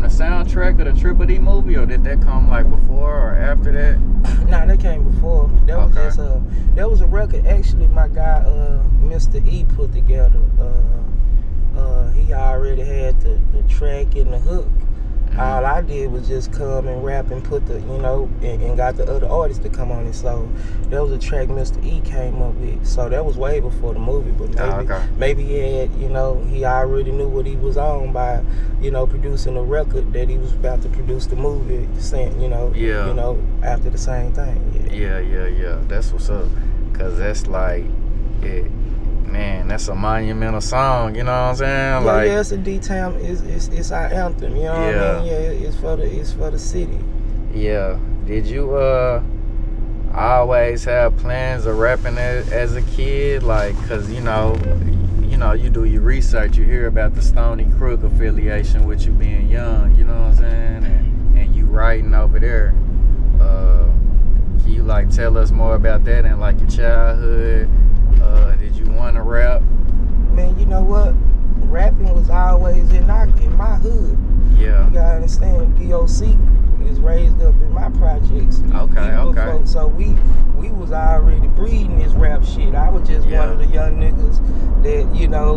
the soundtrack of the Triple D movie, or did that come like before or after that? Nah, that came before. That was just that was a record actually my guy Mr. E put together. He already had the track and the hook. All I did was just come and rap and put the, and got the other artists to come on it. So that was a track Mr. E came up with. So that was way before the movie, but maybe he had, he already knew what he was on by, producing a record that he was about to produce the movie, saying, after the same thing. Yeah. That's what's up. Cause that's like it. Man, that's a monumental song, you know what I'm saying? Yeah, it's a D-Town, it's our anthem, you know what I mean? Yeah, it's for the city. Yeah. Did you always have plans of rapping as a kid? Like, cause you do your research, you hear about the Stony Crook affiliation with you being young, you know what I'm saying? And you writing over there. Can you like tell us more about that and like your childhood? Did you want to rap? Man, you know what? Rapping was always in my hood. Yeah. You gotta understand, D.O.C. is raised up in my projects. Okay. So we was already breeding this rap shit. I was just one of the young niggas that,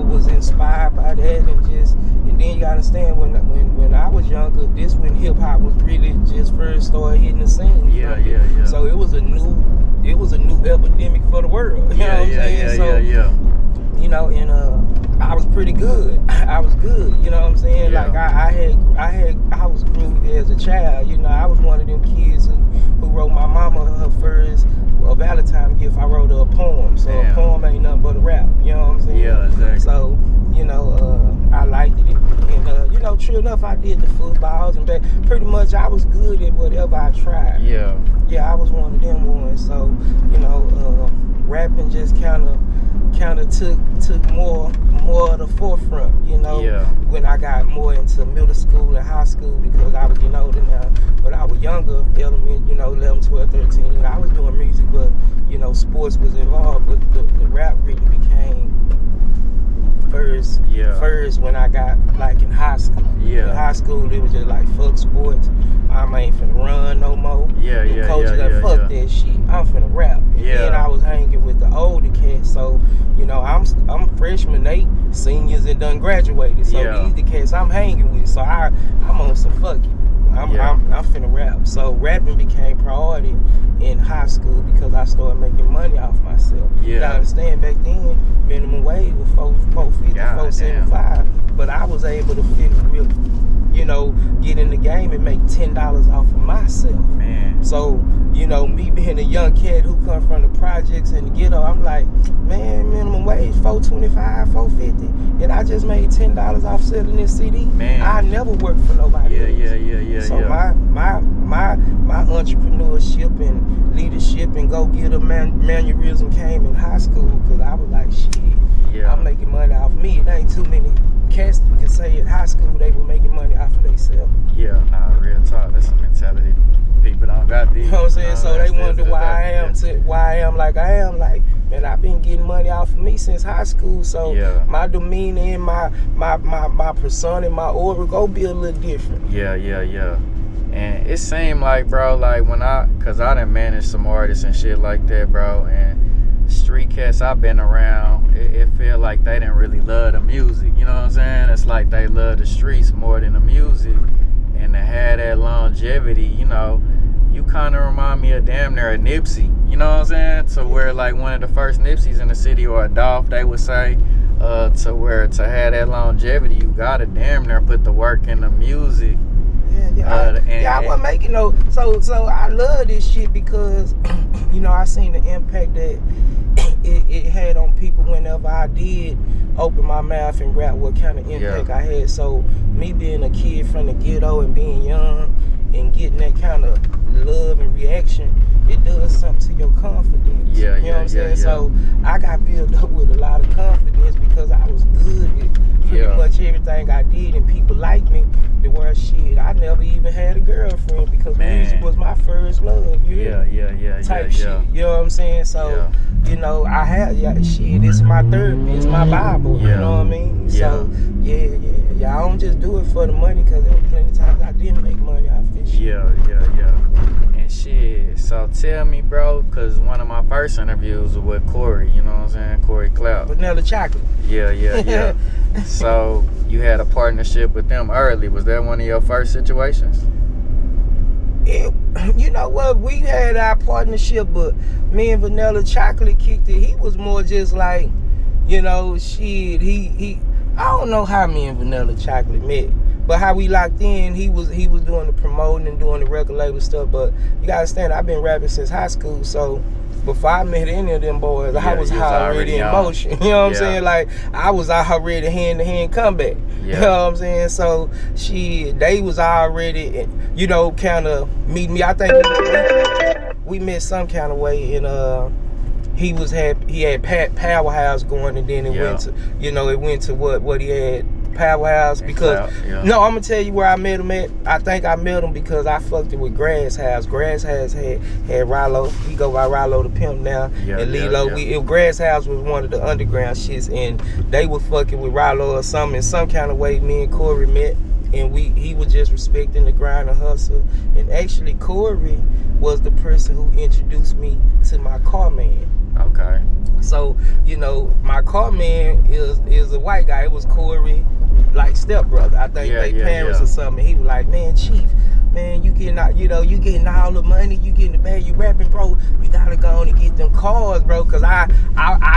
was inspired by that and then you gotta understand when I was younger, this when hip hop was really just first started hitting the scene. Yeah. So it was a new epidemic for the world. You know what I'm saying? Yeah. And I was pretty good. I was good. You know what I'm saying? Yeah. Like I was groovy as a child. I was one of them kids who wrote my mama her first Valentine gift. I wrote her a poem. So a poem ain't nothing but a rap. You know what I'm saying? Yeah, exactly. So I liked it. And true enough, I did the footballs and pretty much I was good at whatever I tried. Yeah. Yeah, I was one of them ones. So rapping just kind of took more of the forefront, when I got more into middle school and high school, because I was getting older now. But I was younger, elementary, 11, 12, 13, I was doing music, but sports was involved. But the rap really became first when I got like in high school. In high school it was just like fuck sports. I ain't finna run no more. The coach fuck that shit. I'm finna rap. And then I was hanging with the older cats, so I'm freshman, they seniors and done graduated. So these the cats I'm hanging with. So I'm on some fuck it. I'm finna rap. So rapping became priority in high school because I started making money off myself. You gotta understand, back then minimum wage was $4.50, $4.75, but I was able to get in the game and make $10 off of myself. Man. So me being a young kid who come from the projects and the ghetto, I'm like, man, minimum wage $4.25, $4.50, and I just made $10 off selling this CD. Man. I never worked for nobody else. So my entrepreneurship and leadership and go-getter mannerism came in high school, because I was like, shit, I'm making money off me. It ain't too many cats that can say at high school they were making money off of themselves. Yeah, real talk. That's a mentality people don't got these. You know what I'm saying? So they wonder why I am like I am. Like, man, I've been getting money off of me since high school. So my demeanor and my persona and my aura go be a little different. Yeah. And it seemed like, bro, like cause I done managed some artists and shit like that, bro, and street cats I've been around, it feel like they didn't really love the music, you know what I'm saying? It's like they love the streets more than the music, and to have that longevity, you kind of remind me of damn near a Nipsey, you know what I'm saying? To where like one of the first Nipseys in the city, or a Dolph, they would say, to where to have that longevity, you gotta damn near put the work in the music. I wasn't making no. So I love this shit because, I seen the impact that it had on people whenever I did open my mouth and rap, what kind of impact I had. So me being a kid from the ghetto and being young and getting that kind of love and reaction, it does something to your confidence. You know what I'm saying? So I got built up with a lot of confidence because I was good at pretty much everything I did, and people liked me. The word shit, I never even had a girlfriend because music was my first love. Type shit. You know what I'm saying? So I had shit. This is my therapy. It's my Bible. You know what I mean? So Yeah. I don't just do it for the money, because there were plenty of times I didn't make money off this shit. Yeah. And shit, so tell me, bro, because one of my first interviews was with Corey, you know what I'm saying? Corey Clout. Vanilla Chocolate. Yeah. So you had a partnership with them early. Was that one of your first situations? You know what? We had our partnership, but me and Vanilla Chocolate kicked it. He was more just like, you know, shit. He I don't know how me and Vanilla Chocolate met, but how we locked in, he was doing the promoting and doing the record label stuff. But you gotta understand, I've been rapping since high school, so before I met any of them boys, I was already in motion. You know what I'm saying? Like, I was already hand-to-hand combat. You know what I'm saying? So, shit, they was already, you know, kind of meeting me. I think we met some kind of way, and he had Powerhouse going, and then it went to, you know, it went to what he had. Powerhouse, because no, I'm gonna tell you where I met him at. I think I met him because I fucked it with Grass House. Grass House had Rallo. He go by Rallo the Pimp now, and Lilo. Grass House was one of the underground shits, and they were fucking with Rallo or something. In some kind of way, me and Corey met, and he was just respecting the grind and hustle. And actually, Corey was the person who introduced me to my car man. Okay. So, you know, my car man is a white guy. It was Corey, like, stepbrother. I think they parents or something. He was like, man, Chief, man, you getting out, you know, you getting all the money, you getting the bag, you rapping, bro. You gotta go on and get them cars, bro. Cause I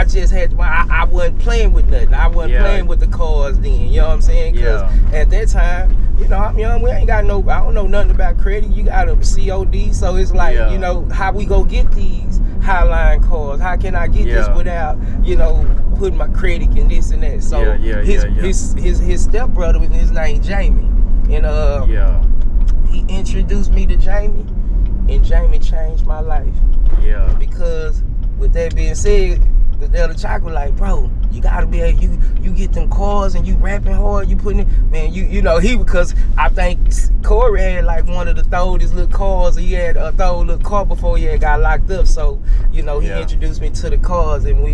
just had I wasn't playing with nothing. I wasn't playing with the cars then. You know what I'm saying? Cause at that time, you know, I'm young. We ain't got no. I don't know nothing about credit. You got a COD, so it's like, you know, how we go get these Highline cars? How can I get this without, you know, putting my credit and this and that? So his stepbrother, his name Jamie, and he introduced me to Jamie, and Jamie changed my life. Yeah. Because with that being said, the other Chocolate like, bro, you gotta be able, you get them cars and you rapping hard, you putting it, man, you know, because I think Corey had like one of the throldest little cars. He had a throw little car before he had got locked up. So, you know, he introduced me to the cars, and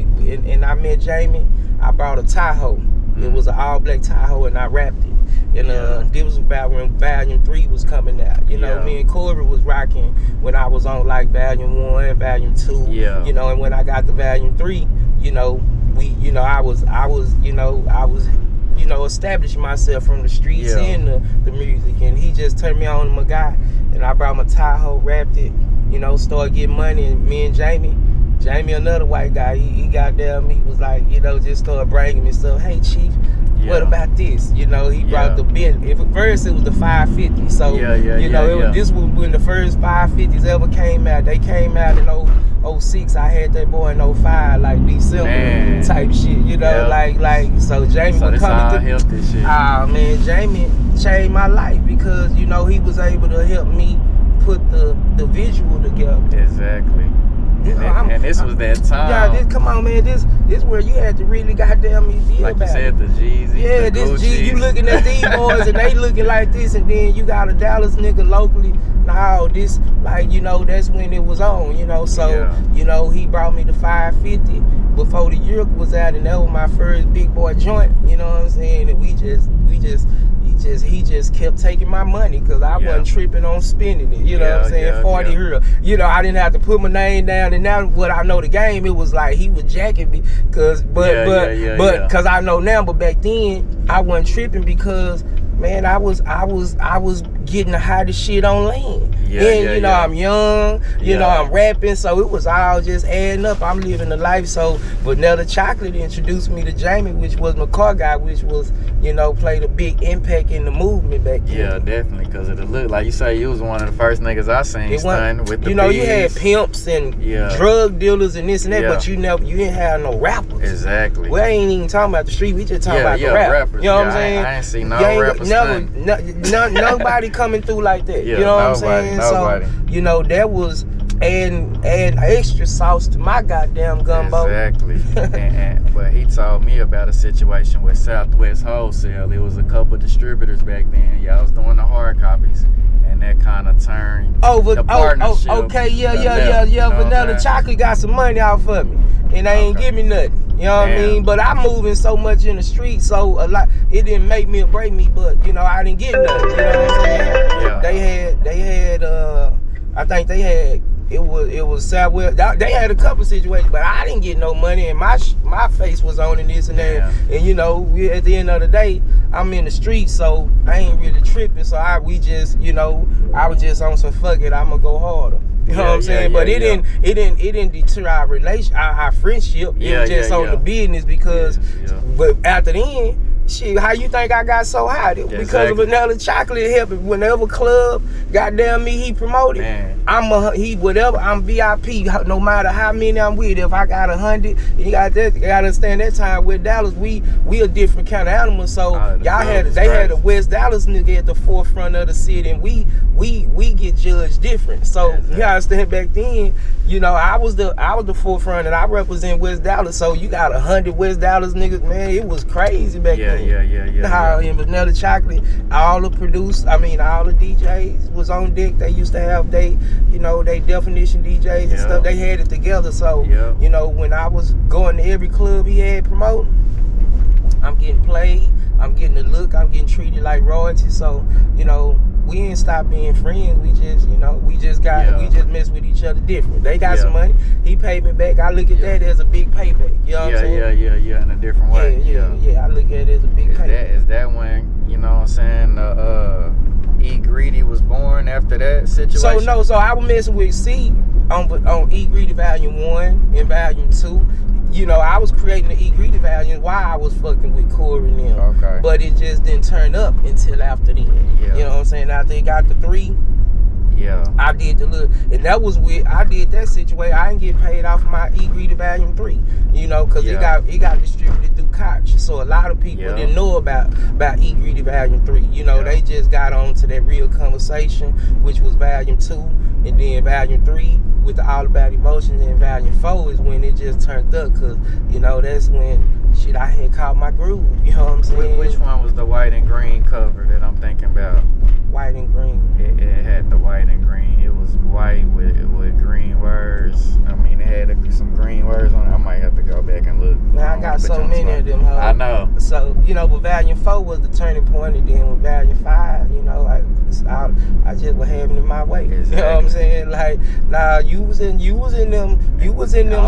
and I met Jamie. I brought a Tahoe. It was an all black Tahoe, and I rapped it. And this was about when Volume 3 was coming out. You know, me and Corey was rocking when I was on like Volume 1, Volume 2. Yeah. You know, and when I got to Volume 3, you know, I was establishing myself from the streets and the music. And he just turned me on to my guy. And I brought my Tahoe, rapped it, you know, started getting money. And me and Jamie, another white guy, he got there, he was like, you know, just started bringing me stuff. Hey, Chief, what about this? You know, he brought the bit. At first, it was the 550. So, this was when the first 550s ever came out. They came out in 06. I had that boy in 05, like December type shit. You know, like so Jamie was coming to this shit. Man, Jamie changed my life because, you know, he was able to help me put the visual together. Exactly. And this was that time. Yeah, come on, man. This where you had to really goddamn me feel like about you said, it. The Jeezy. Yeah, this G. You looking at these boys and they looking like this, and then you got a Dallas nigga locally. Now this, like, you know, that's when it was on. You know, so you know, he brought me the 550 before the year was out, and that was my first big boy joint. You know what I'm saying? And he just kept taking my money because I wasn't tripping on spending it. You know what I'm saying? 40 here. You know, I didn't have to put my name down. And now what I know the game, it was like he was jacking me. Because I know now, but back then I wasn't tripping because, man, I was getting the hottest shit on land. I'm young, you know, I'm rapping, so it was all just adding up. I'm living the life. So Vanilla Chocolate introduced me to Jamie, which was my car guy, which was, you know, played a big impact in the movement back then. Yeah, definitely, because it looked like you say you was one of the first niggas I seen stunning with the you know, bees. You had pimps and drug dealers and this and that, but you didn't have no rappers. Exactly. We ain't even talking about the street, we just talking about the rap. Rappers. You know what I'm saying? I ain't seen no rappers. Nobody coming through like that. You know what I'm saying? Nobody. So, you know, that was adding extra sauce to my goddamn gumbo. Exactly. But he told me about a situation with Southwest Wholesale. It was a couple distributors back then. Y'all was doing the hard copies, and that kind of turned the partnership. Okay, Vanilla Chocolate got some money out for me, and they ain't give me nothing. You know what I mean? But I'm moving so much in the street, so a lot. It didn't make me or break me, but you know, I didn't get nothing. You know what I'm saying? Yeah. They had. I think they had. It was Southwest. They had a couple situations, but I didn't get no money, and my face was on and this and that. Yeah. And you know, at the end of the day, I'm in the street, so I ain't really tripping. So I was just on some fuck it. I'ma go harder. You know what I'm saying? But it didn't deter our friendship. It was just on the business because. But after then. Shit, how you think I got so high? Because of vanilla chocolate helping. Whenever club, goddamn me, he promoted. Man. I'm VIP. No matter how many I'm with, if I got 100, you gotta understand that time with Dallas, we a different kind of animal. So they had a West Dallas nigga at the forefront of the city, and we get judged different. So you understand back then, you know, I was the forefront, and I represent West Dallas. So you got 100 West Dallas niggas, man. It was crazy back then. How in vanilla chocolate, all the DJs was on deck. They used to have they definition DJs and stuff. They had it together. So you know, when I was going to every club he had promoting, I'm getting played, I'm getting the look, I'm getting treated like royalty. So you know, we ain't stop being friends. We just we just mess with each other different. They got some money. He paid me back. I look at that as a big payback. You know what I'm saying? Yeah, in a different way. Yeah. I look at it as a big payback. Is that when, you know what I'm saying, E Greedy was born after that situation? So I was messing with C on E Greedy Volume 1 and Volume 2. You know, I was creating the E Greedy Volume while I was fucking with Corey and them. Okay. But it just didn't turn up until after then. You know what I'm saying? After it got to 3. I did I did that situation. I didn't get paid off my E Greedy Volume 3, you know, because it got distributed through Koch. So a lot of people didn't know about E Greedy Volume 3. You know, they just got on to that real conversation, which was Volume 2, and then Volume 3 with the All About Emotions, and Volume 4 is when it just turned up, because, you know, that's when I had caught my groove. You know what I'm saying? Which one was the white and green cover that I'm thinking about? White and green. It had the white and green. It was white with green words. I mean, it had some green words on it. I might have to go back and look. Man, I got so many of them. I know. So, you know, but Volume 4 was the turning point, and then with Volume 5, you know, I just was having it my way. Exactly. You know what I'm saying? Like, nah, you was in them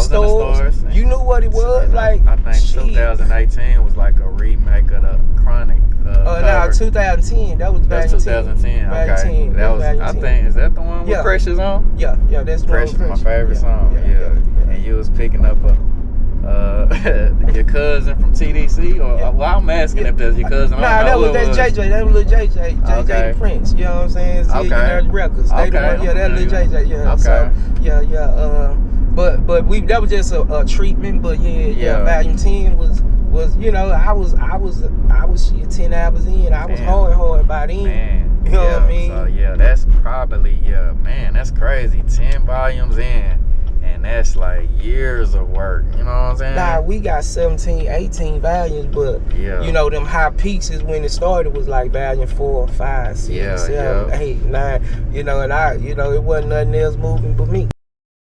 stores. You knew what it was. Like, I think 2018 was like a remake of the Chronic. No, 2010. That was That's 2010. Okay. That was. I think, is that the one with Precious on? Yeah, that's Precious, my favorite song. Yeah. And you was picking up your cousin from TDC, or well, I'm asking if that's your cousin. Nah, that's JJ. That was little JJ. JJ the Prince. You know what I'm saying? Okay. Records. They the one, that little JJ. Yeah. Okay. So but that was just a treatment. But Volume 10 was, you know, I was 10 hours in. I was hard by then. Man, you know what I mean? So that's probably man, that's crazy. 10 volumes in, and that's like years of work. You know what I'm saying? Nah, we got 17, 18 volumes, but you know, them high peaks is when it started was like Volume 4, 5, 6, 7, 8, 9. You know, and it wasn't nothing else moving but me.